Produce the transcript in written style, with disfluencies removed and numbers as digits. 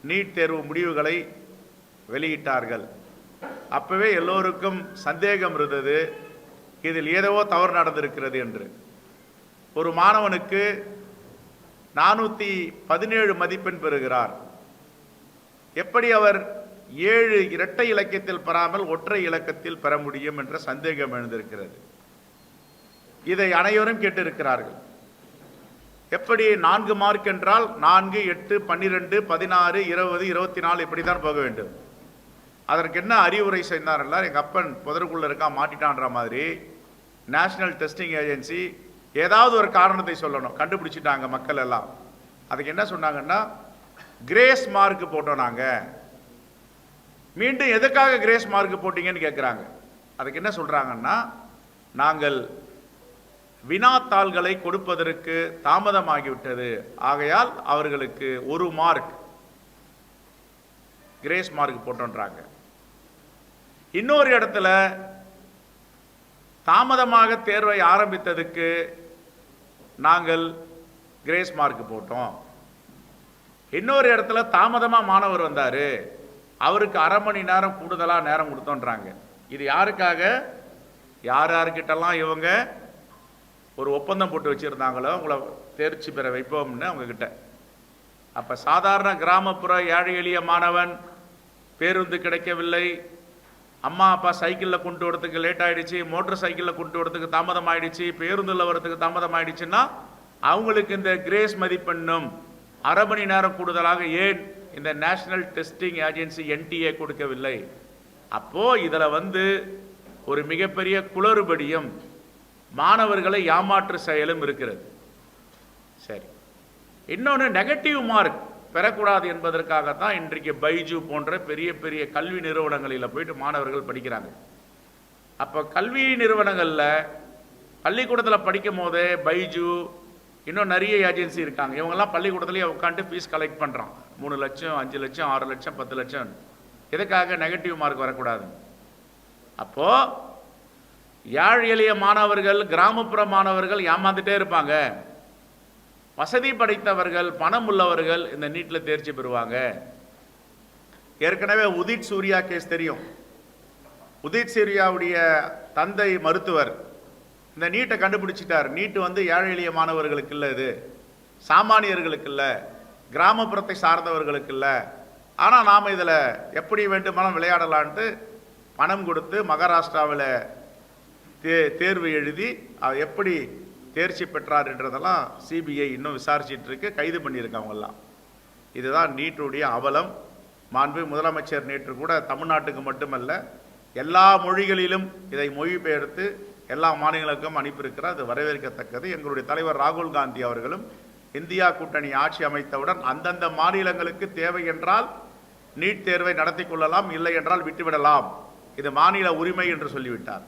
NEET தேர்வு முடிவுகளை வெளியிட்டார்கள். அப்பவே எல்லோருக்கும் சந்தேகம் இருந்தது, இதில் ஏதோ தவறு நடந்திருக்கிறது என்று. ஒரு மாணவனுக்கு 417 மதிப்பெண் பெறுகிறார். எப்படி அவர் 7 இரட்டை இலக்கத்தில் பெறாமல் ஒற்றை இலக்கத்தில் பெற முடியும் என்ற சந்தேகம் எழுந்திருக்கிறது. இதை அனைவரும் கேட்டிருக்கிறார்கள். எப்படி 4 மார்க் என்றால் 4, 8, 12, 16, 20, 24 இப்படித்தான் போக வேண்டும். அதற்கு என்ன அறிவுரை செய்தார்கள்? எங்கள் அப்பன் புதருக்குள்ள இருக்கா மாட்டிட்டான்ற மாதிரி நேஷனல் டெஸ்டிங் ஏஜென்சி ஏதாவது ஒரு காரணத்தை சொல்லணும். கண்டுபிடிச்சிட்டாங்க மக்கள் எல்லாம். அதுக்கு என்ன சொன்னாங்கன்னா, கிரேஸ் மார்க் போட்டோம் நாங்கள். மீண்டும் எதுக்காக கிரேஸ் மார்க் போட்டீங்கன்னு கேட்குறாங்க. அதுக்கு என்ன சொல்கிறாங்கன்னா, நாங்கள் வினாத்தாள்களை கொடுப்பதற்கு தாமதமாகிவிட்டது, ஆகையால் அவர்களுக்கு 1 மார்க் கிரேஸ் மார்க் போட்டோன்றாங்க. இன்னொரு இடத்துல தாமதமாக தேர்வை ஆரம்பித்ததுக்கு நாங்கள் கிரேஸ் மார்க் போட்டோம். இன்னொரு இடத்துல தாமதமாக மாணவர் வந்தார், அவருக்கு அரை மணி நேரம் கூடுதலாக நேரம் கொடுத்தோன்றாங்க. இது யாருக்காக? யார் யாருக்கிட்டலாம் இவங்க ஒரு ஒப்பந்தம் போட்டு வச்சுருந்தாங்களோ உங்களை தேர்ச்சி பெற வைப்போம்னு அவங்கக்கிட்ட. அப்போ சாதாரண கிராமப்புற ஏழை எளிய மாணவன் பேருந்து கிடைக்கவில்லை, அம்மா அப்பா சைக்கிளில் கொண்டு வரதுக்கு லேட் ஆகிடுச்சு, மோட்டர் சைக்கிளில் கொண்டு வரதுக்கு தாமதம் ஆகிடுச்சு, பேருந்தில் வரதுக்கு தாமதம் ஆகிடுச்சுன்னா அவங்களுக்கு இந்த கிரேஸ் மதிப்பெண்ணும் அரை மணி நேரம் கூடுதலாக ஏன் இந்த நேஷனல் டெஸ்டிங் ஏஜென்சி NTA கொடுக்கவில்லை? அப்போது இதில் ஒரு மிகப்பெரிய குளறுபடியும் மாணவர்களை ஏமாற்று செயலும் இருக்கிறது. சரி, இன்னொன்று நெகட்டிவ் மார்க் பெறக்கூடாது என்பதற்காகத்தான் இன்றைக்கு பைஜு போன்ற பெரிய பெரிய கல்வி நிறுவனங்களில் போயிட்டு மாணவர்கள் படிக்கிறாங்க. அப்போ கல்வி நிறுவனங்களில் பள்ளிக்கூடத்தில் படிக்கும் போதே பைஜு இன்னும் நிறைய ஏஜென்சி இருக்காங்க. இவங்கெல்லாம் பள்ளிக்கூடத்துலேயே உட்காந்து ஃபீஸ் கலெக்ட் பண்ணுறான். 3 லட்சம், 5 லட்சம், 6 லட்சம், 10 லட்சம். எதுக்காக? நெகட்டிவ் மார்க் வரக்கூடாது. அப்போது ஏழை எளிய மாணவர்கள், கிராமப்புற மாணவர்கள் ஏமாந்துட்டே இருப்பாங்க. வசதி படைத்தவர்கள், பணம் உள்ளவர்கள் இந்த நீட்டில் தேர்ச்சி பெறுவாங்க. ஏற்கனவே உதித் சூர்யா கேஸ் தெரியும். உதித் சூர்யாவுடைய தந்தை மருத்துவர் இந்த நீட்டை கண்டுபிடிச்சிட்டார். நீட்டு ஏழை எளிய மாணவர்களுக்கு இல்லை, இது சாமானியர்களுக்கு இல்லை, கிராமப்புறத்தை சார்ந்தவர்களுக்கு இல்லை. ஆனால் நாம் இதில் எப்படி வேண்டுமானும் விளையாடலான்ட்டு பணம் கொடுத்து மகாராஷ்டிராவில் தேர்வு எழுதி எப்படி தேர்ச்சி பெற்றார் என்றதெல்லாம் CBI இன்னும் விசாரிச்சிட்டு இருக்கு, கைது பண்ணியிருக்காங்கலாம். இதுதான் நீட்டுடைய அவலம். மாண்பு முதலமைச்சர் நேற்று கூட தமிழ்நாட்டுக்கு மட்டுமல்ல எல்லா மொழிகளிலும் இதை மொழிபெயர்த்து எல்லா மாநிலங்களுக்கும் அனுப்பியிருக்கிறார். அது வரவேற்கத்தக்கது. எங்களுடைய தலைவர் ராகுல் காந்தி அவர்களும் இந்தியா கூட்டணி ஆட்சி அமைத்தவுடன் அந்தந்த மாநிலங்களுக்கு தேவை என்றால் நீட் தேர்வை நடத்தி கொள்ளலாம், இல்லை என்றால் விட்டுவிடலாம், இது மாநில உரிமை என்று சொல்லிவிட்டார்.